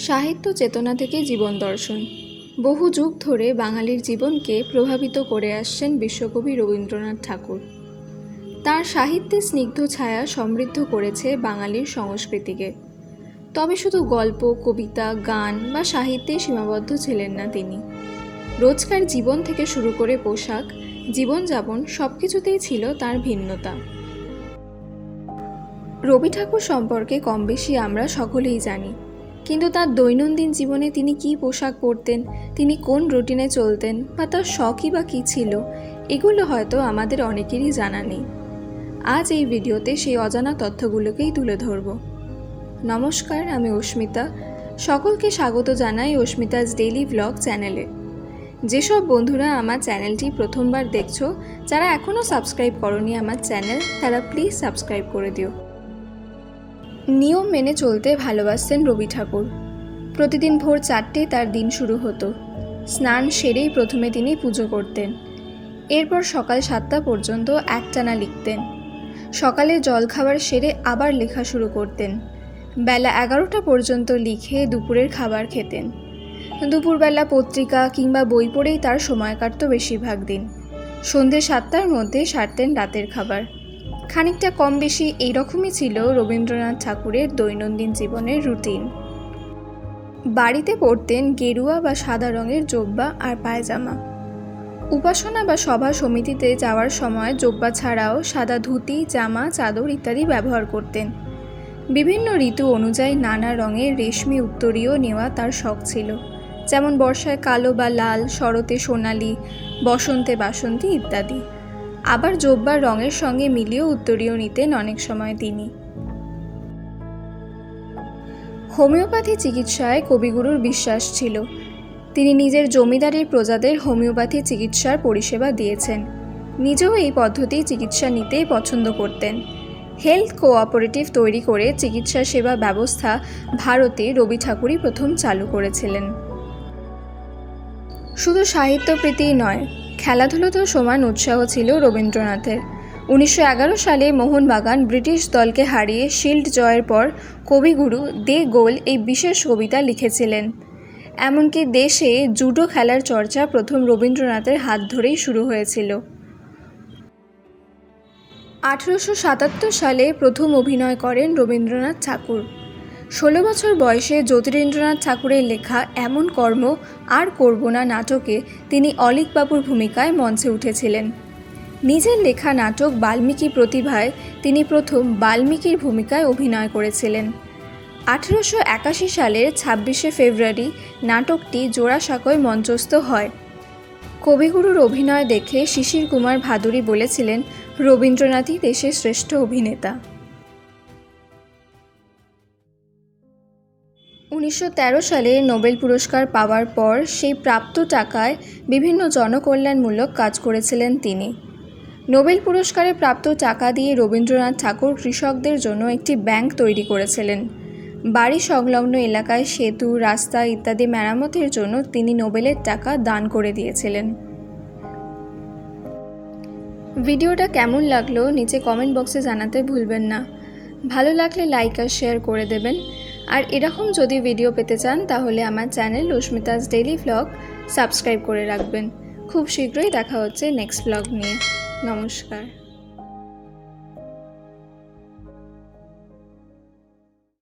সাহিত্য চেতনা থেকে জীবন দর্শন। বহু যুগ ধরে বাঙালির জীবনকে প্রভাবিত করে আসছেন বিশ্বকবি রবীন্দ্রনাথ ঠাকুর। তার সাহিত্যে স্নিগ্ধ ছায়া সমৃদ্ধ করেছে বাঙালির সংস্কৃতিকে। তবে শুধু গল্প, কবিতা, গান বা সাহিত্যে সীমাবদ্ধ ছিলেন না তিনি। রোজকার জীবন থেকে শুরু করে পোশাক, জীবনযাপন সব কিছুতেই ছিল তার ভিন্নতা। রবি ঠাকুর সম্পর্কে কম বেশি আমরা সকলেই জানি, কিন্তু তার দৈনন্দিন জীবনে তিনি কী পোশাক পরতেন, তিনি কোন রুটিনে চলতেন বা তার শখই বা কী ছিল, এগুলো হয়তো আমাদের অনেকেরই জানা নেই। আজ এই ভিডিওতে সেই অজানা তথ্যগুলোকেই তুলে ধরব। নমস্কার, আমি অস্মিতা। সকলকে স্বাগত জানাই অস্মিতাস ডেইলি ব্লগ চ্যানেলে। যেসব বন্ধুরা আমার চ্যানেলটি প্রথমবার দেখছো, যারা এখনও সাবস্ক্রাইব করনি আমার চ্যানেল, তারা প্লিজ সাবস্ক্রাইব করে দিও। নিয়ম মেনে চলতে ভালোবাসতেন রবি ঠাকুর। প্রতিদিন ভোর 4টেয় তার দিন শুরু হতো। স্নান সেরেই প্রথমে তিনি পুজো করতেন। এরপর সকাল 7টা পর্যন্ত একটানা লিখতেন। সকালে জলখাবার সেরে আবার লেখা শুরু করতেন। বেলা 11টা পর্যন্ত লিখে দুপুরের খাবার খেতেন। দুপুরবেলা পত্রিকা কিংবা বই পড়েই তার সময় কাটত বেশিরভাগ দিন। সন্ধে 7টার মধ্যে সারতেন রাতের খাবার। খানিকটা কম বেশি এইরকমই ছিল রবীন্দ্রনাথ ঠাকুরের দৈনন্দিন জীবনের রুটিন। বাড়িতে পরতেন গেরুয়া বা সাদা রঙের জোব্বা আর পায়জামা। উপাসনা বা সভা সমিতিতে যাওয়ার সময় জোব্বা ছাড়াও সাদা ধুতি, জামা, চাদর ইত্যাদি ব্যবহার করতেন। বিভিন্ন ঋতু অনুযায়ী নানা রঙের রেশমি উত্তরীয় নেওয়া তার শখ ছিল, যেমন বর্ষায় কালো বা লাল, শরতে সোনালি, বসন্তে বাসন্তী ইত্যাদি। আবার জোব্বার রঙের সঙ্গে মিলিয়েও উত্তরীয় নিতেন অনেক সময় তিনি। হোমিওপ্যাথি চিকিৎসায় কবিগুরুর বিশ্বাস ছিল। তিনি নিজের জমিদারির প্রজাদের হোমিওপ্যাথি চিকিৎসার পরিষেবা দিয়েছেন। নিজেও এই পদ্ধতি চিকিৎসা নিতেই পছন্দ করতেন। হেলথ কোঅপারেটিভ তৈরি করে চিকিৎসা সেবা ব্যবস্থা ভারতে রবি ঠাকুরই প্রথম চালু করেছিলেন। শুধু সাহিত্যপ্রীতিই নয়, খেলাধুলোতেও সমান উৎসাহ ছিল রবীন্দ্রনাথের। 1911 সালে মোহনবাগান ব্রিটিশ দলকে হারিয়ে শিল্ড জয়ের পর কবিগুরু দে গোল এই বিশেষ কবিতা লিখেছিলেন। এমনকি দেশে জুডো খেলার চর্চা প্রথম রবীন্দ্রনাথের হাত ধরেই শুরু হয়েছিল। 1877 সালে প্রথম অভিনয় করেন রবীন্দ্রনাথ ঠাকুর। 16 বছর বয়সে জ্যোতিরিন্দ্রনাথ ঠাকুরের লেখা এমন কর্ম আর করব না নাটকে তিনি অলীকবাবুর ভূমিকায় মঞ্চে উঠেছিলেন। নিজের লেখা নাটক বাল্মীকি প্রতিভায় তিনি প্রথম বাল্মীকির ভূমিকায় অভিনয় করেছিলেন। 1881 সালের 26শে ফেব্রুয়ারি নাটকটি জোড়াসাঁকোয় মঞ্চস্থ হয়। কবিগুরুর অভিনয় দেখে শিশির কুমার ভাদুরী বলেছিলেন, রবীন্দ্রনাথই দেশের শ্রেষ্ঠ অভিনেতা। 1913 সালে নোবেল পুরস্কার পাওয়ার পর সেই প্রাপ্ত টাকায় বিভিন্ন জনকল্যাণমূলক কাজ করেছিলেন তিনি। নোবেল পুরস্কারে প্রাপ্ত টাকা দিয়ে রবীন্দ্রনাথ ঠাকুর কৃষকদের জন্য একটি ব্যাংক তৈরি করেছিলেন। বাড়ি সংলগ্ন এলাকায় সেতু, রাস্তা ইত্যাদি মেরামতের জন্য তিনি নোবেলের টাকা দান করে দিয়েছিলেন। ভিডিওটা কেমন লাগলো নিচে কমেন্ট বক্সে জানাতে ভুলবেন না। ভালো লাগলে লাইক আর শেয়ার করে দেবেন। আর এরকম যদি ভিডিও পেতে চান তাহলে আমার চ্যানেল অস্মিতাস ডেইলি ব্লগ সাবস্ক্রাইব করে রাখবেন। খুব শীঘ্রই দেখা হচ্ছে নেক্সট ব্লগ নিয়ে। নমস্কার।